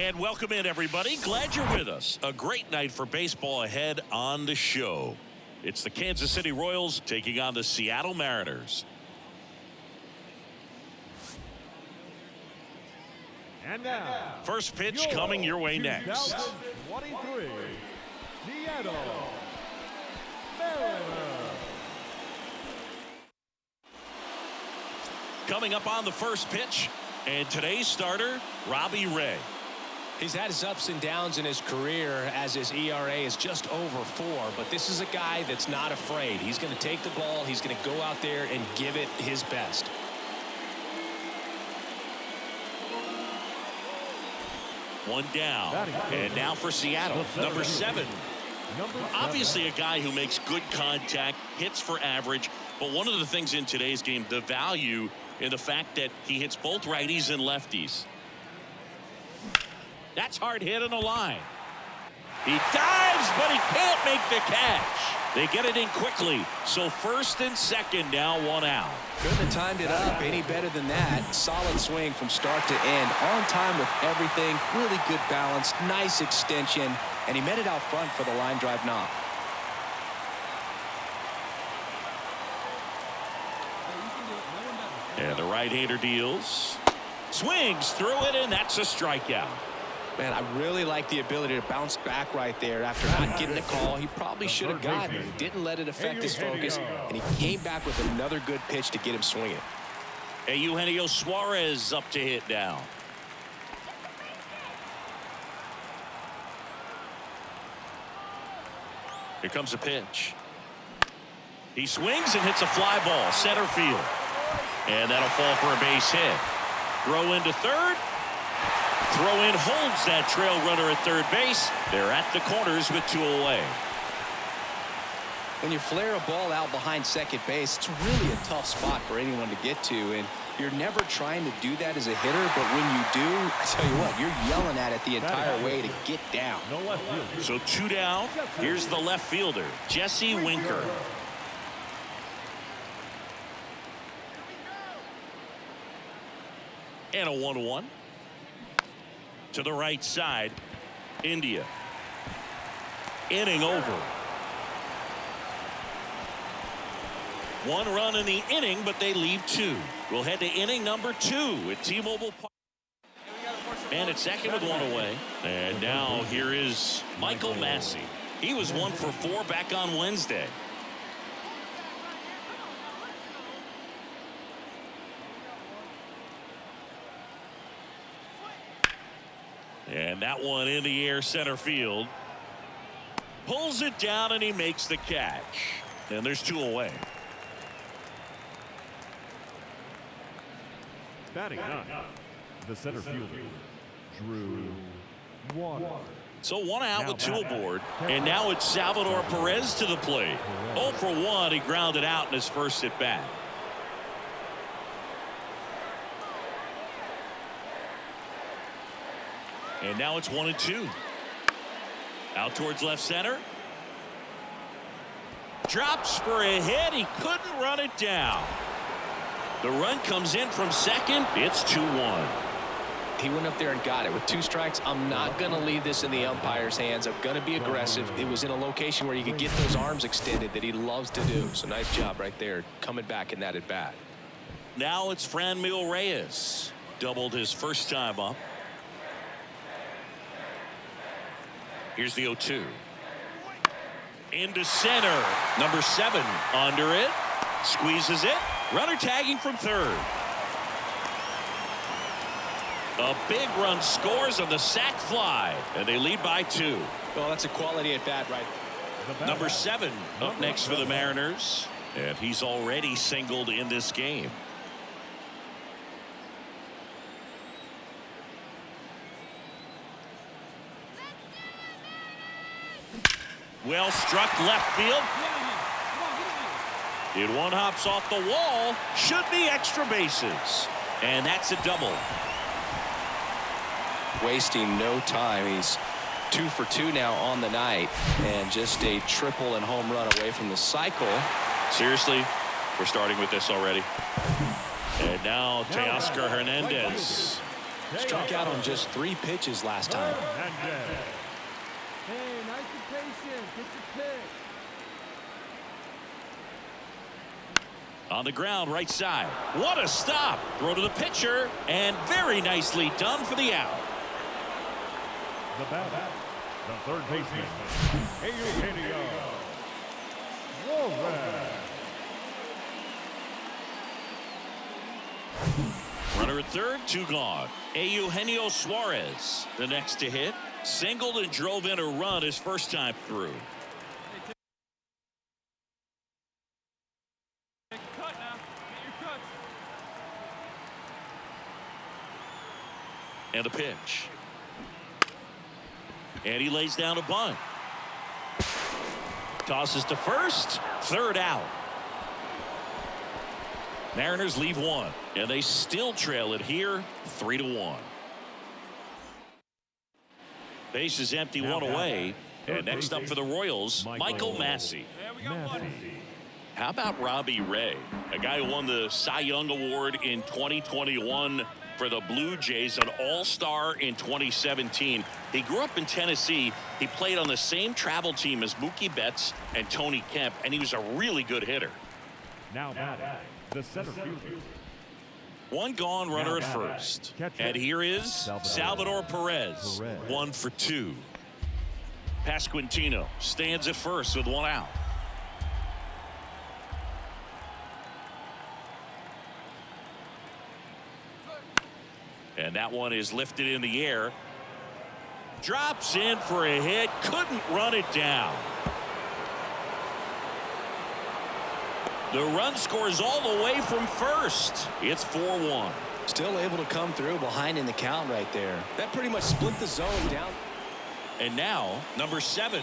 And welcome in, everybody. Glad you're with us. A great night for baseball ahead on the show. It's the Kansas City Royals taking on the Seattle Mariners. And now, first pitch coming your way next. 2023 Seattle Mariners. Coming up on the first pitch, and today's starter, Robbie Ray. He's had his ups and downs in his career as his ERA is just over 4, but this is a guy that's not afraid. He's going to take the ball. He's going to go out there and give it his best. One down, and now for Seattle, number 7. Obviously a guy who makes good contact, hits for average, but one of the things in today's game, the value in the fact that he hits both righties and lefties. That's hard hit on the line. He dives, but he can't make the catch. They get it in quickly. So first and second, now 1 out. Couldn't have timed it up any better than that. Solid swing from start to end. On time with everything. Really good balance. Nice extension. And he met it out front for the line drive knock. And the right-hander deals. Swings through it, and that's a strikeout. Man, I really like the ability to bounce back right there after not getting the call. He probably should have gotten it. Didn't let it affect his focus, and he came back with another good pitch to get him swinging. Hey, Eugenio Suarez up to hit now. Here comes a pitch. He swings and hits a fly ball, center field. And that'll fall for a base hit. Throw into third. Throw in holds that trail runner at third base. They're at the corners with 2 away. When you flare a ball out behind second base, it's really a tough spot for anyone to get to, and you're never trying to do that as a hitter, but when you do, I tell you what, you're yelling at it the entire way to get down. So 2 down. Here's the left fielder, Jesse Winker. And a 1-1. To the right side, India. Inning over. 1 run in the inning, but they leave 2. We'll head to inning number 2 at T-Mobile Park. And it's second with 1 away. And now here is Michael Massey. He was 1 for 4 back on Wednesday. And that one in the air center field. Pulls it down and he makes the catch. And there's 2 away. Batting 9, the center fielder, Drew Waters. So 1 out with 2 aboard. And now it's Salvador Perez to the plate. 0 for 1. He grounded out in his first at bat. And now it's 1-2. Out towards left center. Drops for a hit. He couldn't run it down. The run comes in from second. It's 2-1. He went up there and got it. With 2 strikes, I'm not going to leave this in the umpire's hands. I'm going to be aggressive. It was in a location where you could get those arms extended that he loves to do. So nice job right there, coming back in that at bat. Now it's Franmil Reyes. Doubled his first time up. Here's the 0-2. Into center. Number 7 under it. Squeezes it. Runner tagging from third. A big run scores on the sac fly. And they lead by 2. Well, that's a quality at bat right there. Number 7 up next for the Mariners. And he's already singled in this game. Well struck left field. It 1 hops off the wall. Should be extra bases. And that's a double. Wasting no time. He's 2 for 2 now on the night. And just a triple and home run away from the cycle. Seriously, we're starting with this already. And now Teoscar Hernandez. Struck out on just 3 pitches last time. Hernandez. Hey, nice and patient. Get your pick. On the ground, right side. What a stop. Throw to the pitcher, and very nicely done for the out. The batter, the third baseman, Eugenio Suarez. Runner at third, 2 gone. Eugenio Suarez, the next to hit. Singled and drove in a run his first time through. Take a cut now. Get your cuts. And a pitch. And he lays down a bunt. Tosses to first, third out. Mariners leave 1, and they still trail it here, 3-1. Base is empty, 1 away. And next up for the Royals, Michael Massey. There we got one. How about Robbie Ray, a guy who won the Cy Young Award in 2021 for the Blue Jays, an all-star in 2017. He grew up in Tennessee. He played on the same travel team as Mookie Betts and Tony Kemp, and he was a really good hitter. Now batting, the center fielder. 1 gone, runner at first. And here is Salvador Perez, 1 for 2. Pasquantino stands at first with 1 out. And that one is lifted in the air. Drops in for a hit. Couldn't run it down. The run scores all the way from first. It's 4-1. Still able to come through behind in the count right there. That pretty much split the zone down. And now, number 7.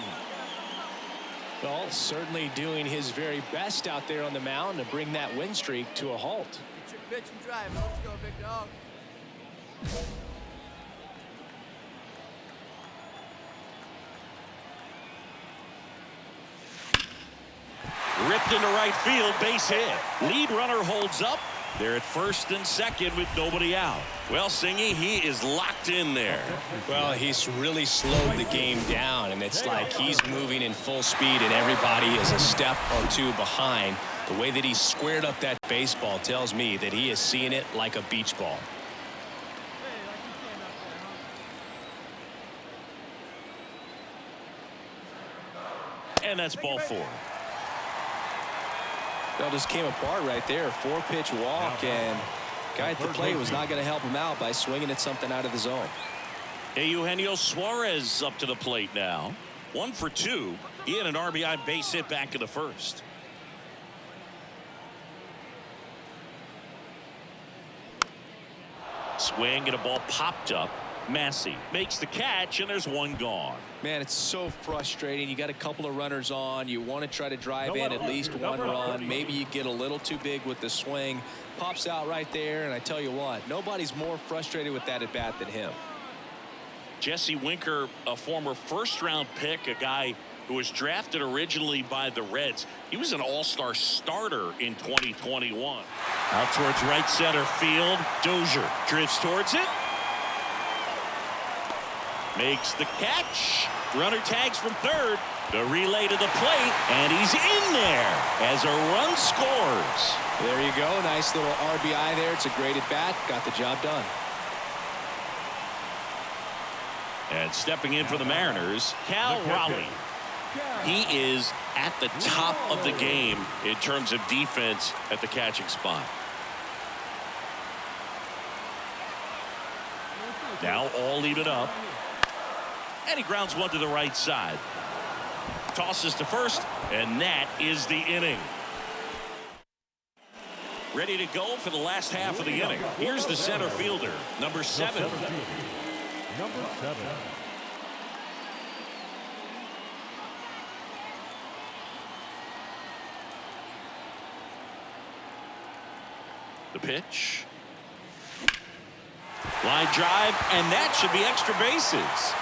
Well, certainly doing his very best out there on the mound to bring that win streak to a halt. Get your pitch and drive. Let's go, big dog. Ripped into right field, base hit. Lead runner holds up. They're at first and second with nobody out. Well, Singy, he is locked in there. Well, he's really slowed the game down, and it's like he's moving in full speed, and everybody is a step or 2 behind. The way that he squared up that baseball tells me that he is seeing it like a beach ball. Hey, like you can up there, huh? And that's ball 4. That just came apart right there. 4-pitch walk, and guy at the plate was not going to help him out by swinging at something out of the zone. Eugenio Suarez up to the plate now. 1 for 2. He had an RBI base hit back in the first. Swing and a ball popped up. Massey makes the catch, and there's 1 gone. Man, it's so frustrating. You got a couple of runners on. You want to try to drive in at least 1 run. Maybe you get a little too big with the swing. Pops out right there, and I tell you what, nobody's more frustrated with that at bat than him. Jesse Winker, a former first-round pick, a guy who was drafted originally by the Reds. He was an all-star starter in 2021. Out towards right center field. Dozier drifts towards it. Makes the catch. Runner tags from third. The relay to the plate, and he's in there as a run scores. There you go. Nice little RBI there. It's a great at bat. Got the job done. And stepping in for the Mariners, Cal Raleigh. He is at the top of the game in terms of defense at the catching spot. Now all even up. And he grounds 1 to the right side. Tosses to first, and that is the inning. Ready to go for the last half of the inning. Here's the center fielder, number 7. Number 7. The pitch. Line drive, and that should be extra bases.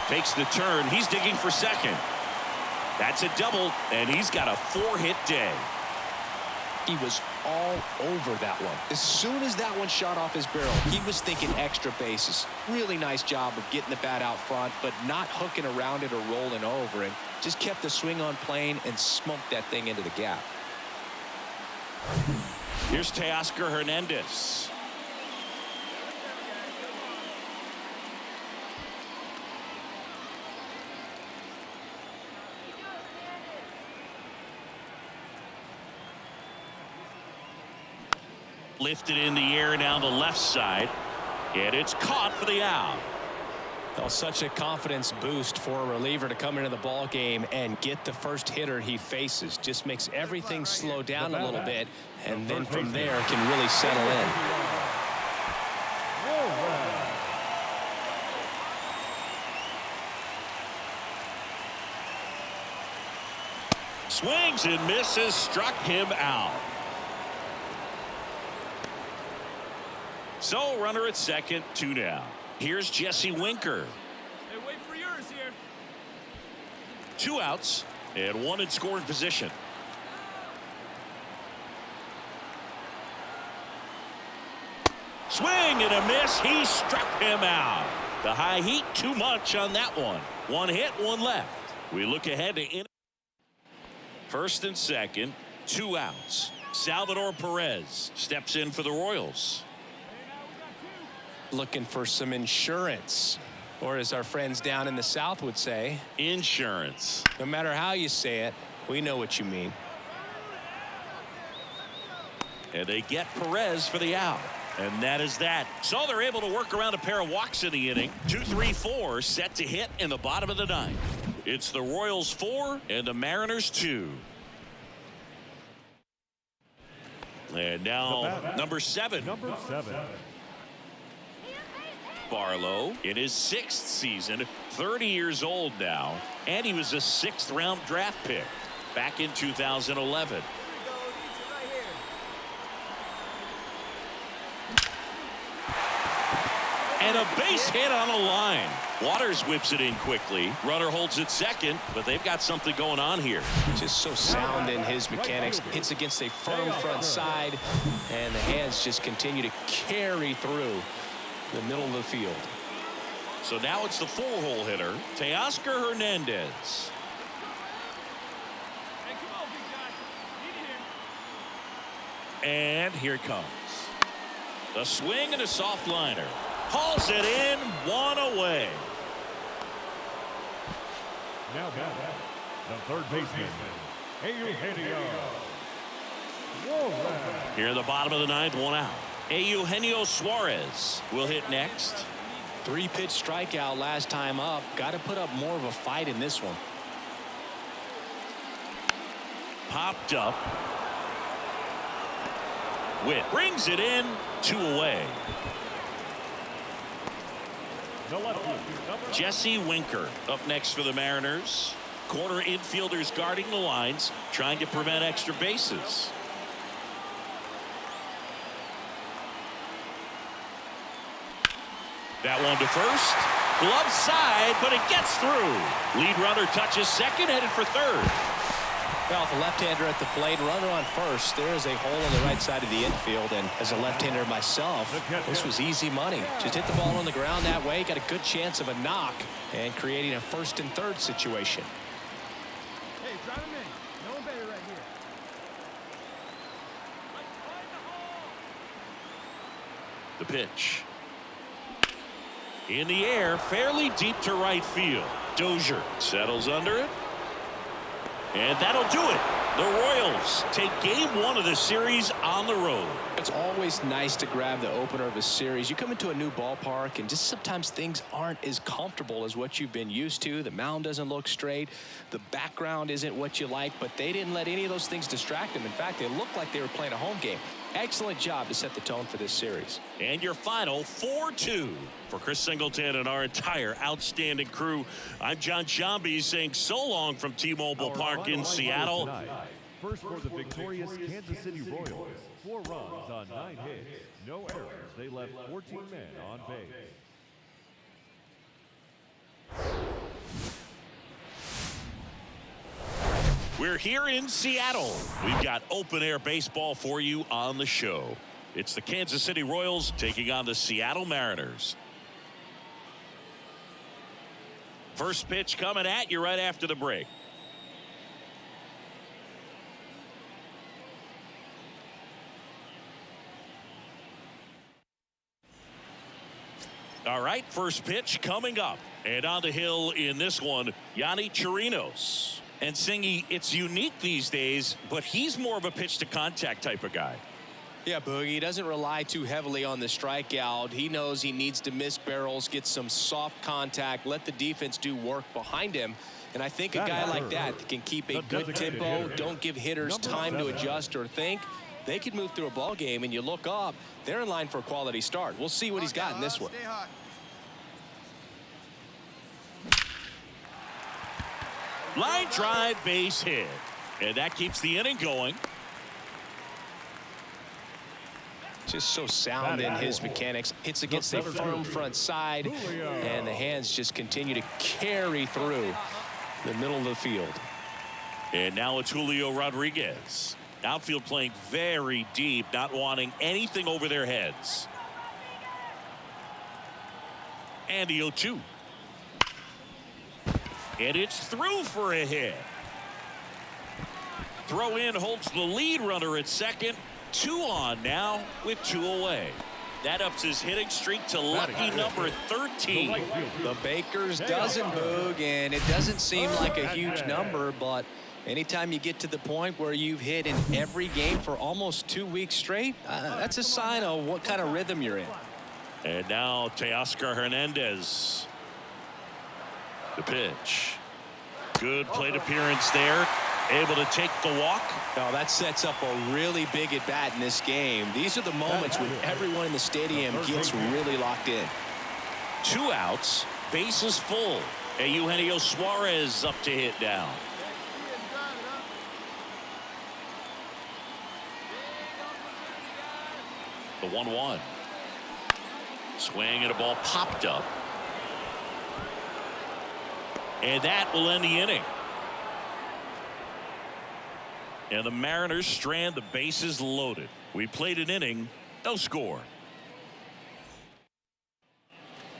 Takes the turn. He's digging for second. That's a double, and he's got a 4-hit day. He was all over that one. As soon as that one shot off his barrel, he was thinking extra bases. Really nice job of getting the bat out front, but not hooking around it or rolling over, and just kept the swing on plane and smoked that thing into the gap. Here's Teoscar Hernandez. Lifted in the air down the left side, and it's caught for the out. Well, such a confidence boost for a reliever to come into the ball game and get the first hitter he faces. Just makes everything slow down a little bit, and then from there can really settle in. Swings and misses, struck him out. So runner at second, 2 down. Here's Jesse Winker. Hey, wait for yours here. 2 outs and 1 in scoring position. Swing and a miss. He struck him out. The high heat too much on that one. 1 hit, 1 left. We look ahead to in. First and second, 2 outs. Salvador Perez steps in for the Royals. Looking for some insurance, or as our friends down in the South would say, Insurance. no matter how you say it, we know what you mean. And they get Perez for the out. And that is that. So they're able to work around a pair of walks in the inning. 2-3-4 set to hit in the bottom of the 9th. It's the Royals 4 and the Mariners 2. And now number 7. Number 7. Barlow in his 6th season, 30 years old now, and he was a 6th round draft pick back in 2011. And a base hit on a line. Waters whips it in quickly. Runner holds it second, but they've got something going on here. Just so sound in his mechanics. Hits against a firm front side, and the hands just continue to carry through the middle of the field. So now it's the 4-hole hitter, Teoscar Hernandez. Hey, come on, big guy. Need it here. And here it comes. A swing and a soft liner. Hauls it in, 1 away. Now batting, the third baseman, Eugenio. Here in the bottom of the 9th, 1 out. Eugenio Suarez will hit next. 3-pitch strikeout last time up. Got to put up more of a fight in this one. Popped up. Witt brings it in, 2 away. Jesse Winker up next for the Mariners. Corner infielders guarding the lines, trying to prevent extra bases. That one to first. Glove side, but it gets through. Lead runner touches second, headed for third. Well, the left-hander at the plate, runner on first. There is a hole on the right side of the infield, and as a left-hander myself, this was easy money. Just hit the ball on the ground that way, got a good chance of a knock, and creating a first and third situation. Hey, drive him in. No one better right here. The pitch. In the air, fairly deep to right field. Dozier settles under it. And that'll do it. The Royals take game 1 of the series on the road. It's always nice to grab the opener of a series. You come into a new ballpark and just sometimes things aren't as comfortable as what you've been used to. The mound doesn't look straight. The background isn't what you like, but they didn't let any of those things distract them. In fact, they looked like they were playing a home game. Excellent job to set the tone for this series. And your final 4-2 for Chris Singleton and our entire outstanding crew. I'm John Sciambi saying so long from T-Mobile Park in Seattle. First for the victorious Kansas City Royals. 4 runs on 9 hits. No errors. They left 14 men on base. We're we're here in Seattle. We've got open-air baseball for you on the show. It's the Kansas City Royals taking on the Seattle Mariners. First pitch coming at you right after the break. All right, first pitch coming up. And on the hill in this one, Yonny Chirinos. And Singy, it's unique these days, but he's more of a pitch-to-contact type of guy. Yeah, Boogie, he doesn't rely too heavily on the strikeout. He knows he needs to miss barrels, get some soft contact, let the defense do work behind him. And I think a guy like that can keep a good tempo, don't give hitters time to adjust or think. They could move through a ball game, and you look up, they're in line for a quality start. We'll see what he's got in this one. Line drive, base hit. And that keeps the inning going. Just so sound in his mechanics. Hits against a firm front side, and the hands just continue to carry through the middle of the field. And now it's Julio Rodriguez. Outfield playing very deep, not wanting anything over their heads. And the 0-2. And it's through for a hit. Throw in holds the lead runner at second. 2 on now with 2 away. That ups his hitting streak to lucky number 13. The Baker's dozen, Boog, and it doesn't seem like a huge number, but anytime you get to the point where you've hit in every game for almost 2 weeks straight, that's a sign of what kind of rhythm you're in. And now Teoscar Hernandez. The pitch. Good plate appearance there. Able to take the walk. Now that sets up a really big at bat in this game. These are the moments when everyone in the stadium gets really locked in. 2 outs, bases full. And Eugenio Suarez up to hit now. The 1-1. Swing and a ball popped up. And that will end the inning. And the Mariners strand the bases loaded. We played an inning, no score.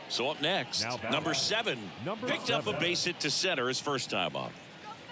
So up next, number 7 picked up a base hit to center his first time up.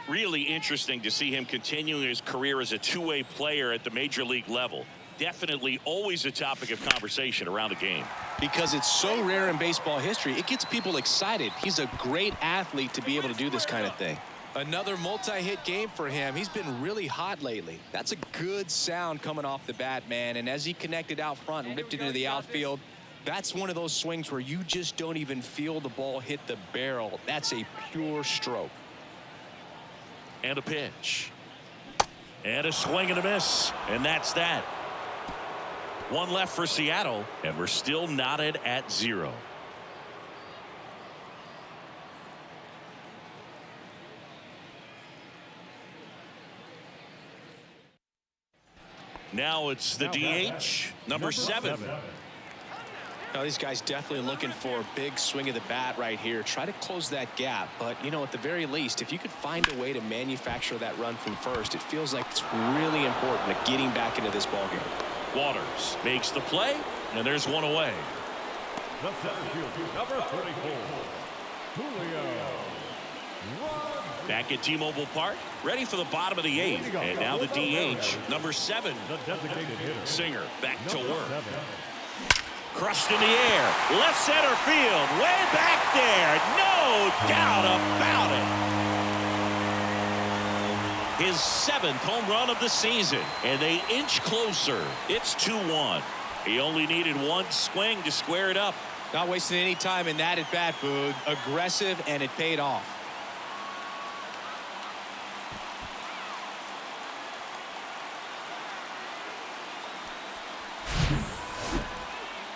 Really interesting to see him continuing his career as a two-way player at the major league level. Definitely always a topic of conversation around the game. Because it's so rare in baseball history, it gets people excited. He's a great athlete to be able to do this kind of thing. Another multi-hit game for him. He's been really hot lately. That's a good sound coming off the bat, man. And as he connected out front and ripped it into the outfield, that's one of those swings where you just don't even feel the ball hit the barrel. That's a pure stroke. And a pitch. And a swing and a miss. And that's that. 1 left for Seattle, and we're still knotted at 0. Now it's the DH, number 7. Now these guys definitely looking for a big swing of the bat right here. Try to close that gap. But, you know, at the very least, if you could find a way to manufacture that run from first, it feels like it's really important to getting back into this ballgame. Waters makes the play, and there's 1 away. The center fielder, number 34, Julio. Back at T-Mobile Park, ready for the bottom of the 8th. And now the DH, number 7. The designated hitter, Singer back to work. 7. Crushed in the air. Left center field. Way back there. No doubt about it. His 7th home run of the season. And they inch closer. It's 2-1. He only needed 1 swing to square it up. Not wasting any time in that at bat, Boog. Aggressive, and it paid off.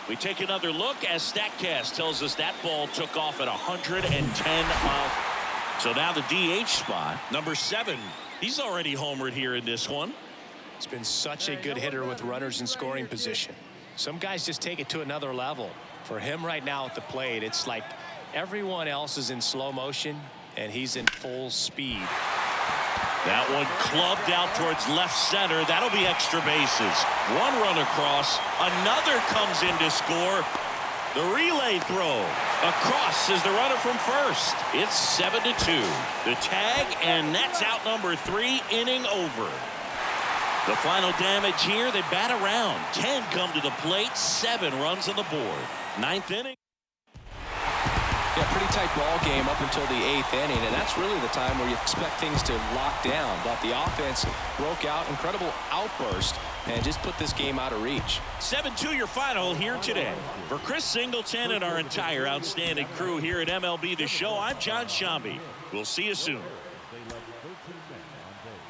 We take another look as StatCast tells us that ball took off at 110 miles. So now the DH spot, number 7. He's already homered here in this one. He's been such a good hitter with runners in scoring position. Some guys just take it to another level. For him right now at the plate, it's like everyone else is in slow motion and he's in full speed. That one clubbed out towards left center. That'll be extra bases. One run across. Another comes in to score. The relay throw. Across is the runner from first. It's 7-2. The tag, and that's out number 3, inning over. The final damage here, they bat around. 10 come to the plate, 7 runs on the board. 9th inning. Yeah, pretty tight ball game up until the 8th inning, and that's really the time where you expect things to lock down. But the offense broke out, incredible outburst, and just put this game out of reach. 7-2 your final here today. For Chris Singleton and our entire outstanding crew here at MLB The Show, I'm John Shambi. We'll see you soon. They left 13 men on base.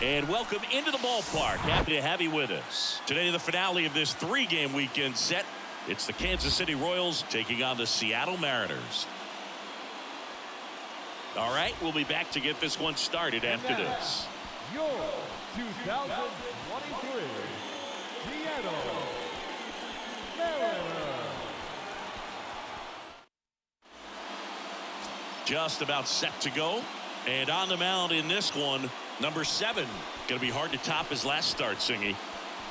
And welcome into the ballpark. Happy to have you with us. Today, the finale of this 3-game weekend set. It's the Kansas City Royals taking on the Seattle Mariners. All right, we'll be back to get this one started after this. Your 2023 Seattle Mariners. Just about set to go. And on the mound in this one, number 7. Going to be hard to top his last start, Singy.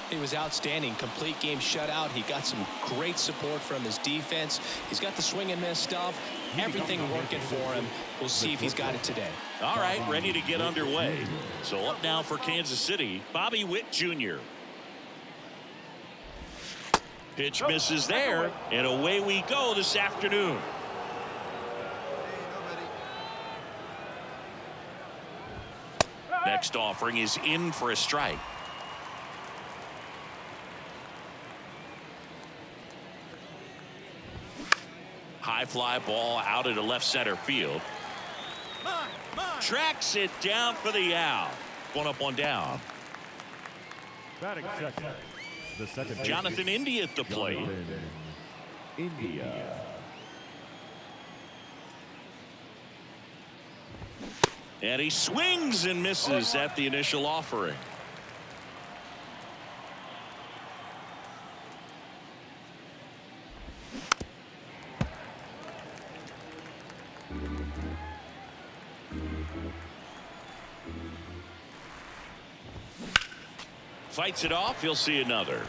He was outstanding. Complete game shutout. He got some great support from his defense. He's got the swing and miss stuff. Everything working for him. We'll see if he's got it today. All right, ready to get underway. So up now for Kansas City, Bobby Witt Jr. Pitch misses there, and away we go this afternoon. Next offering is in for a strike. High fly ball out into left center field. Tracks it down for the out. One up, one down. Batting second. The second Jonathan India at the plate. India. And he swings and misses at the initial offering. Fights it off. He'll see another.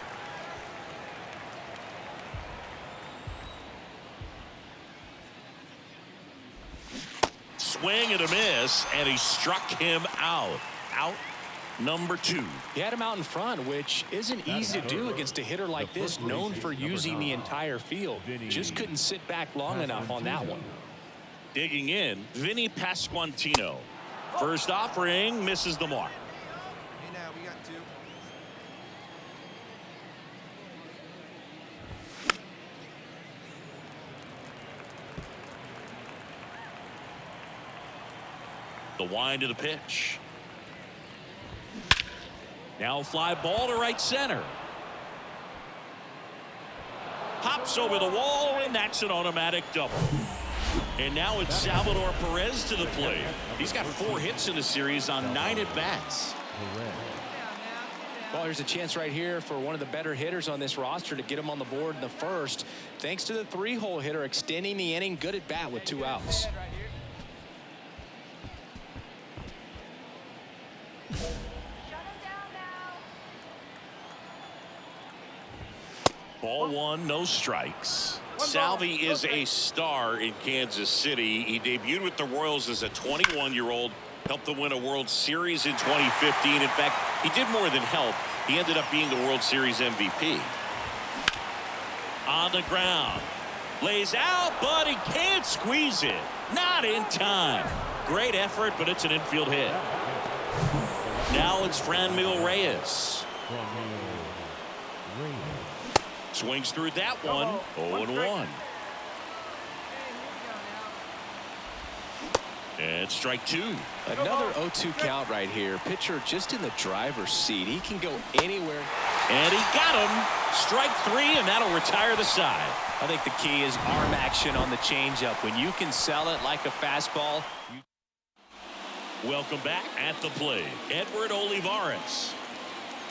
Swing and a miss, and he struck him out. Out number 2. He had him out in front, which isn't easy to do against a hitter like this, known for using the entire field. Just couldn't sit back long enough on that one. Digging in, Vinny Pasquantino. First offering misses the mark. Hey, now we got 2. The wind of the pitch. Now fly ball to right center. Pops over the wall, and that's an automatic double. And now it's Salvador Perez to the plate. He's got 4 hits in the series on 9 at-bats. Well, here's a chance right here for one of the better hitters on this roster to get him on the board in the first. Thanks to the 3-hole hitter extending the inning. Good at bat with 2 outs. Ball 1, no strikes. Salvi is a star in Kansas City. He debuted with the Royals as a 21-year-old, helped them win a World Series in 2015. In fact, he did more than help. He ended up being the World Series MVP. On the ground. Lays out, but he can't squeeze it. Not in time. Great effort, but it's an infield hit. Now it's Franmil Reyes. Swings through that one. 0-1. And strike 2. Another 0-2 count right here. Pitcher just in the driver's seat. He can go anywhere. And he got him. Strike 3, and that'll retire the side. I think the key is arm action on the changeup. When you can sell it like a fastball. Welcome back at the plate. Edward Olivares.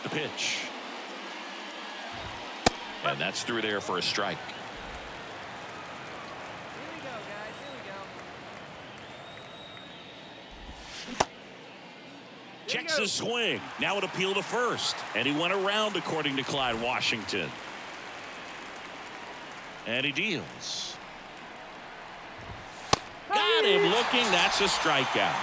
The pitch. And that's through there for a strike. Checks his swing. Now an appeal to first. And he went around, according to Clyde Washington. And he deals. Got him looking. That's a strikeout.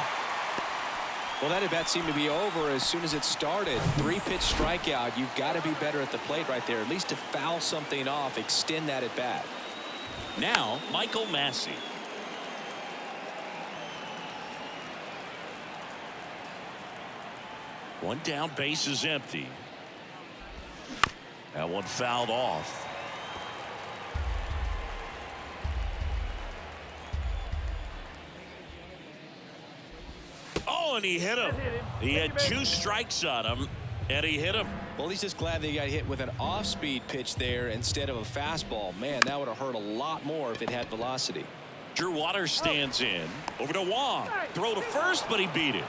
Well, that at bat seemed to be over as soon as it started. 3-pitch strikeout. You've got to be better at the plate right there, at least to foul something off, extend that at bat. Now, Michael Massey. One down, base is empty. That one fouled off. Oh, and he hit him. He had 2 strikes on him, and he hit him. Well, he's just glad that he got hit with an off-speed pitch there instead of a fastball. Man, that would have hurt a lot more if it had velocity. Drew Waters stands in. Over to Wong. Throw to first, but he beat it.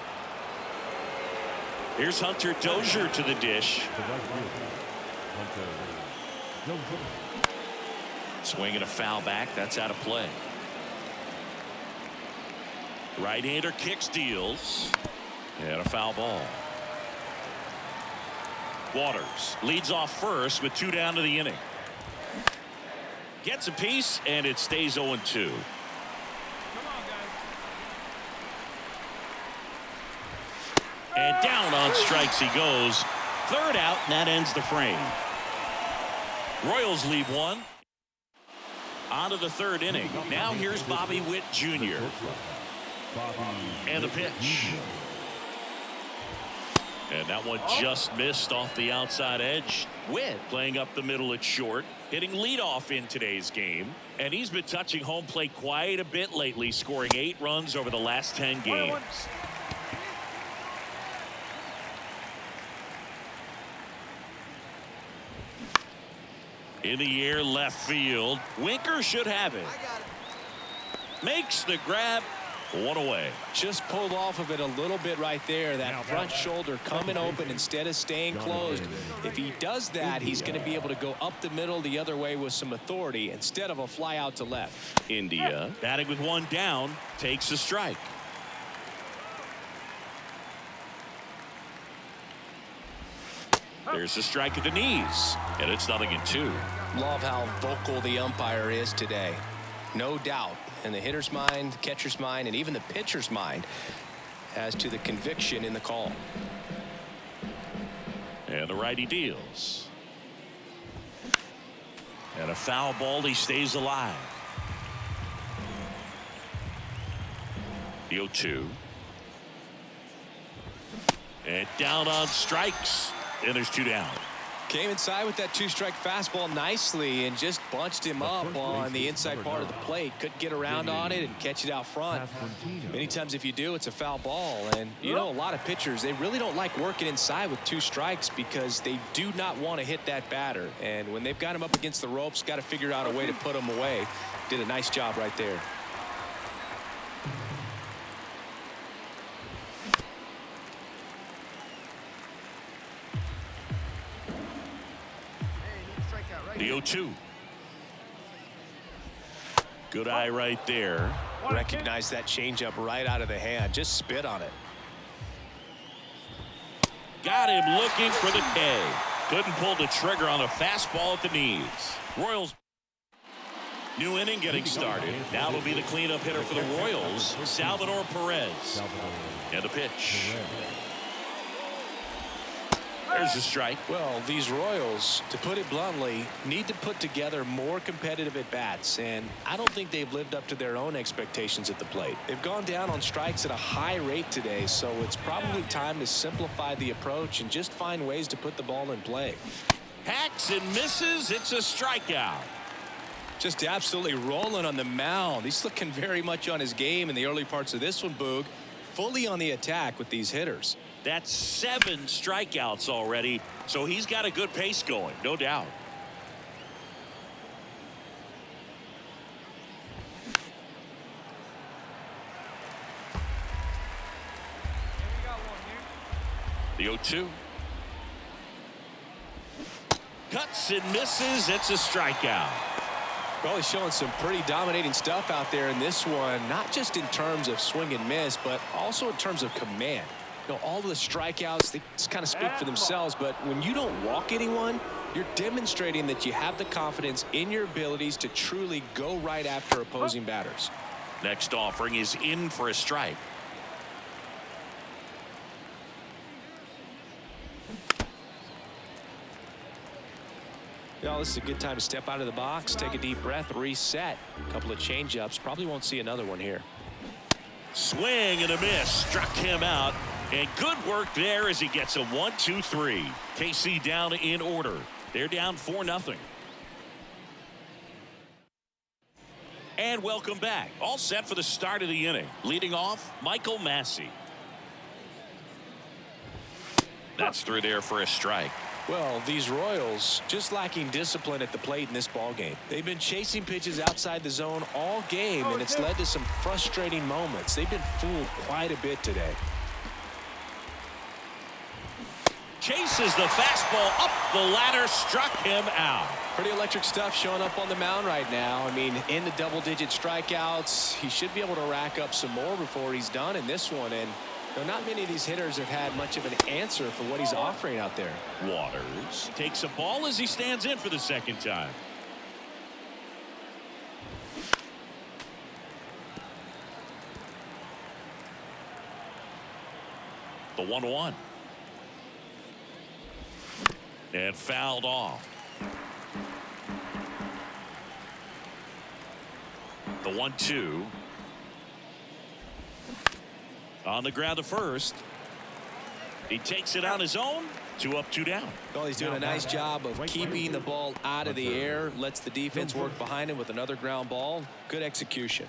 Here's Hunter Dozier to the dish. Swing and a foul back. That's out of play. Right-hander kicks, deals. And a foul ball. Waters leads off first with 2 down to the inning. Gets a piece, and it stays 0-2. And down on strikes he goes. 3rd out, and that ends the frame. Royals lead 1. On to the 3rd inning. Now here's Bobby Witt Jr. And the pitch. And that one just missed off the outside edge. Witt playing up the middle at short, hitting leadoff in today's game. And he's been touching home plate quite a bit lately, scoring 8 runs over the last 10 games. In the air, left field. Winker should have it. Makes the grab. 1 away. Just pulled off of it a little bit right there. That front shoulder coming open instead of staying closed. If he does that, he's going to be able to go up the middle the other way with some authority instead of a fly out to left. India batting with 1 down, takes a strike. There's a strike at the knees, and it's 0-2. Love how vocal the umpire is today. No doubt in the hitter's mind, catcher's mind, and even the pitcher's mind as to the conviction in the call. And the righty deals. And a foul ball, he stays alive. The 0-2. And down on strikes. And there's 2 down. Came inside with that 2-strike fastball nicely and just bunched him up on the inside part of the plate. Couldn't get around on it and catch it out front. Many times if you do, it's a foul ball. And you know, a lot of pitchers, they really don't like working inside with 2 strikes because they do not want to hit that batter. And when they've got him up against the ropes, got to figure out a way to put him away. Did a nice job right there. The 0-2. Good eye right there. Recognize that changeup right out of the hand. Just spit on it. Got him looking for the K. Couldn't pull the trigger on the fastball at the knees. Royals. New inning getting started. Now it'll be the cleanup hitter for the Royals, Salvador Perez. And the pitch. There's a strike. Well, these Royals, to put it bluntly, need to put together more competitive at-bats, and I don't think they've lived up to their own expectations at the plate. They've gone down on strikes at a high rate today, so it's probably time to simplify the approach and just find ways to put the ball in play. Hacks and misses. It's a strikeout. Just absolutely rolling on the mound. He's looking very much on his game in the early parts of this one, Boog. Fully on the attack with these hitters. That's 7 strikeouts already, so he's got a good pace going, no doubt. The 0-2. Cuts and misses. It's a strikeout. Probably showing some pretty dominating stuff out there in this one, not just in terms of swing and miss, but also in terms of command. You know, all of the strikeouts, they just kind of speak for themselves, but when you don't walk anyone, you're demonstrating that you have the confidence in your abilities to truly go right after opposing batters. Next offering is in for a strike. You know, this is a good time to step out of the box, take a deep breath, reset. A couple of change-ups. Probably won't see another one here. Swing and a miss. Struck him out. And good work there as he gets a 1-2-3. KC down in order. They're down 4-0. And welcome back. All set for the start of the inning. Leading off, Michael Massey. That's through there for a strike. Well, these Royals just lacking discipline at the plate in this ball game. They've been chasing pitches outside the zone all game, and it's led to some frustrating moments. They've been fooled quite a bit today. Chases the fastball up the ladder, struck him out. Pretty electric stuff showing up on the mound right now. I mean, in the double-digit strikeouts, he should be able to rack up some more before he's done in this one. And you know, not many of these hitters have had much of an answer for what he's offering out there. Waters takes a ball as he stands in for the second time. The 1-1. And fouled off. The 1-2. On the ground to first. He takes it on his own. 2 up, 2 down. Well, he's doing a nice job of keeping the ball out of the air. Lets the defense work behind him with another ground ball. Good execution.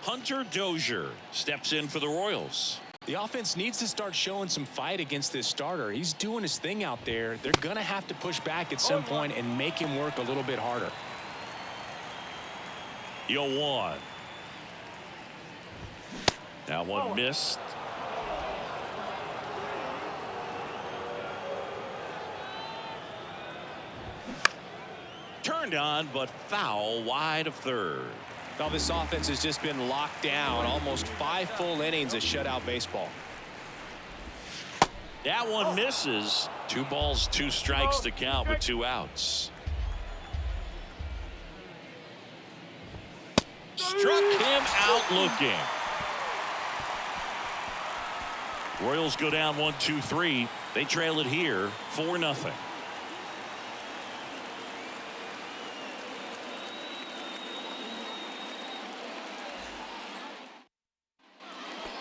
Hunter Dozier steps in for the Royals. The offense needs to start showing some fight against this starter. He's doing his thing out there. They're going to have to push back at some point and make him work a little bit harder. 0-1. That one missed. Turned on, but foul wide of third. Well, this offense has just been locked down. Almost 5 full innings of shutout baseball. That one misses. 2 balls, 2 strikes to count with 2 outs. Struck him out looking. Royals go down 1-2-3. They trail it here 4-0.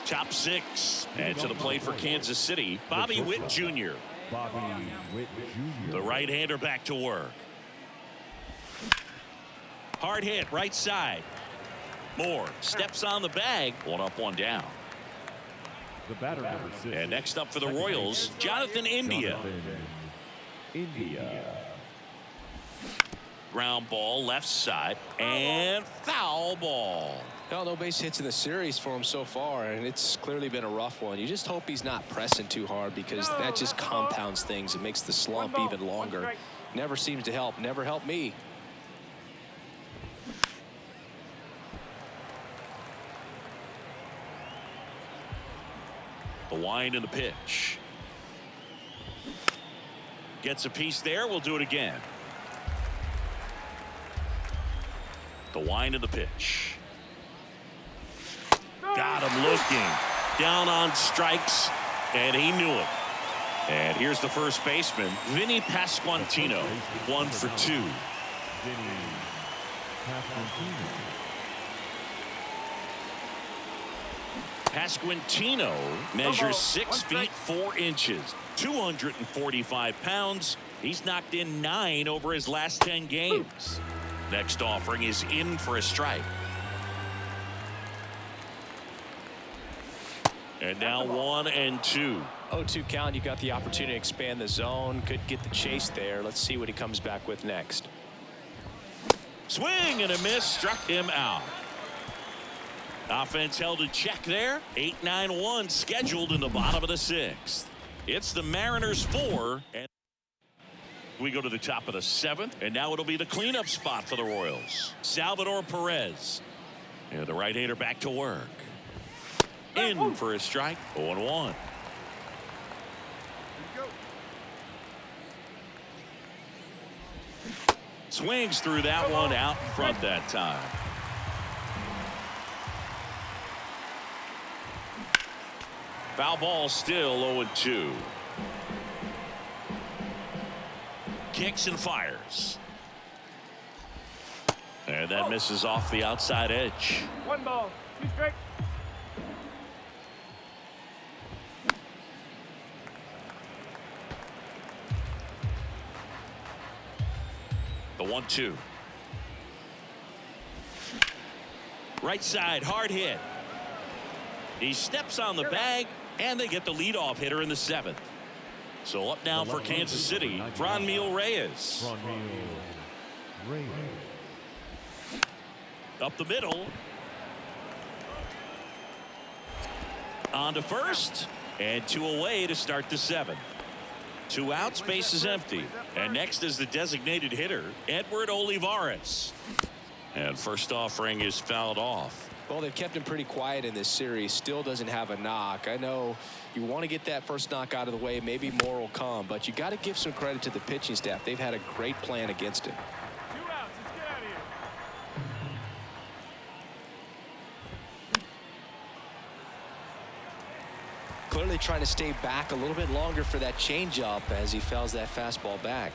Top 6. And to the plate for Kansas City, Bobby Witt Jr. Bobby Witt Jr. The right-hander back to work. Hard hit right side. Moore steps on the bag. 1 up, 1 down. The batter number 6. And next up for the Royals, Jonathan India. India. Ground ball left side and foul ball. Well, no base hits in the series for him so far, and it's clearly been a rough one. You just hope he's not pressing too hard, because that just compounds things. It makes the slump even longer. Never seems to help. Never helped me. The wind and the pitch. Gets a piece there. We'll do it again. The wind and the pitch. Got him looking. Down on strikes, and he knew it. And here's the first baseman, Vinny Pasquantino. 1 for 2. Vinny Pasquantino. Pasquantino measures 6 feet 4 inches, 245 pounds. He's knocked in 9 over his last 10 games. Next offering is in for a strike. And now 1-2. 0-2 count. You got the opportunity to expand the zone. Could get the chase there. Let's see what he comes back with next. Swing and a miss, struck him out. Offense held in check there. 8-9-1 scheduled in the bottom of the 6th. It's the Mariners 4. And we go to the top of the 7th. And now it'll be the cleanup spot for the Royals. Salvador Perez. And the right-hander back to work. In for a strike. 0-1. Swings through that one out in front that time. Foul ball, still 0-2. Kicks and fires. And that misses off the outside edge. 1 ball, 2 strikes. The 1-2. Right side, hard hit. He steps on the bag, and they get the leadoff hitter in the 7th. So up now for Kansas City, Franmil Reyes. Up the middle. On to first, and 2 away to start the 7th. 2 outs, base is empty. And next is the designated hitter, Edward Olivares. And first offering is fouled off. Well, they've kept him pretty quiet in this series. Still doesn't have a knock. I know you want to get that first knock out of the way. Maybe more will come, but you got to give some credit to the pitching staff. They've had a great plan against him. 2 outs. Let's get out of here. Clearly trying to stay back a little bit longer for that changeup as he fouls that fastball back.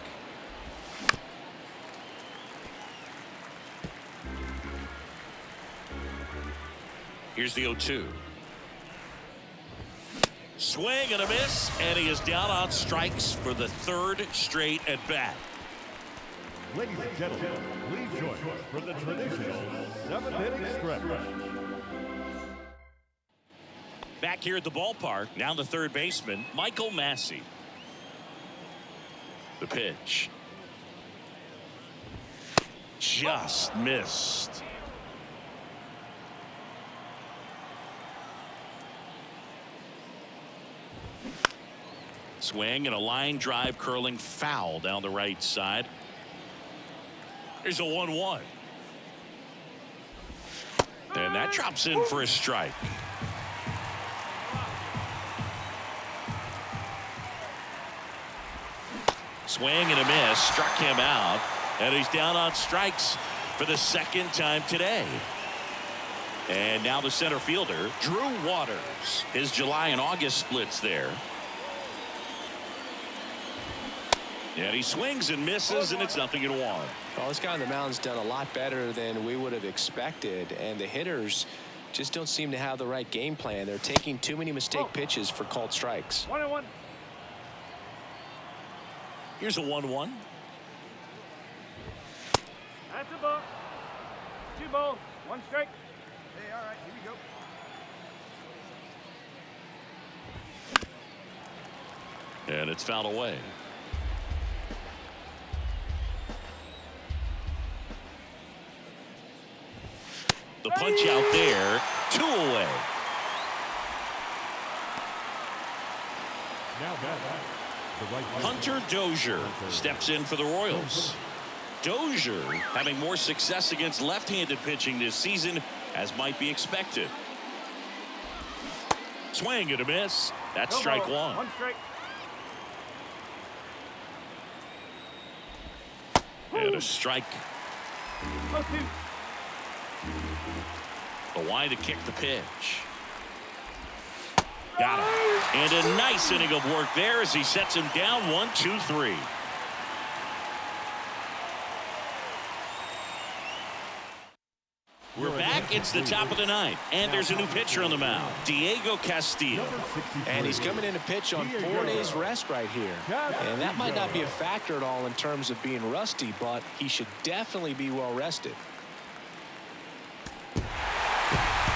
Here's the 0-2. Swing and a miss, and he is down on strikes for the 3rd straight at bat. Ladies and gentlemen, please join us for the traditional 7th-inning stretch. Back here at the ballpark, now the third baseman, Michael Massey. The pitch. Just missed. Swing and a line drive curling foul down the right side. Here's a 1-1. And that drops in for a strike. Swing and a miss, struck him out, and he's down on strikes for the 2nd time today. And now the center fielder, Drew Waters. His July and August splits there. And he swings and misses, and it's 0-1. Well, this guy on the mound's done a lot better than we would have expected, and the hitters just don't seem to have the right game plan. They're taking too many mistake pitches for called strikes. 1-1. Here's a 1-1. That's a ball. 2 balls, 1 strike. Hey, all right, here we go. And it's fouled away. The punch out there, 2 away. Now back, the right Hunter Dozier steps in for the Royals. Dozier having more success against left-handed pitching this season, as might be expected. Swing and a miss. That's strike 1. 1 strike. And a strike. 2. The line to kick the pitch. Got him. And a nice inning of work there as he sets him down 1-2-3. We're back. It's the top of the 9th. And there's a new pitcher on the mound, Diego Castillo. And he's coming in to pitch on 4 days rest right here. And that might not be a factor at all in terms of being rusty, but he should definitely be well rested.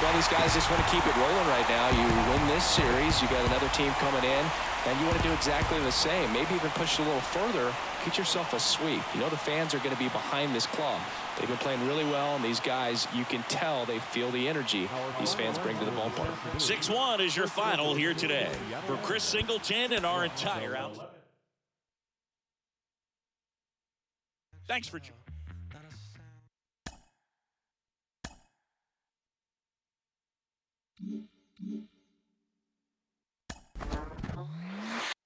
Well, these guys just want to keep it rolling right now. You win this series, you got another team coming in, and you want to do exactly the same. Maybe even push it a little further, get yourself a sweep. You know the fans are going to be behind this club. They've been playing really well, and these guys, you can tell they feel the energy these fans bring to the ballpark. 6-1 is your final here today. For Chris Singleton and our entire out. Thanks for joining.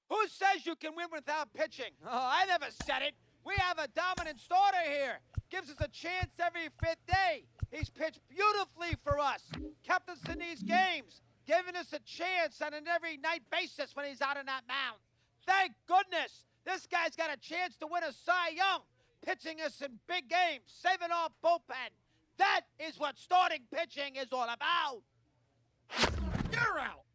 Who says you can win without pitching? Oh, I never said it. We have a dominant starter here. Gives us a chance every 5th day. He's pitched beautifully for us. Kept us in these games. Giving us a chance on an every night basis when he's out on that mound. Thank goodness this guy's got a chance to win a Cy Young. Pitching us in big games. Saving our bullpen. That is what starting pitching is all about. You're out.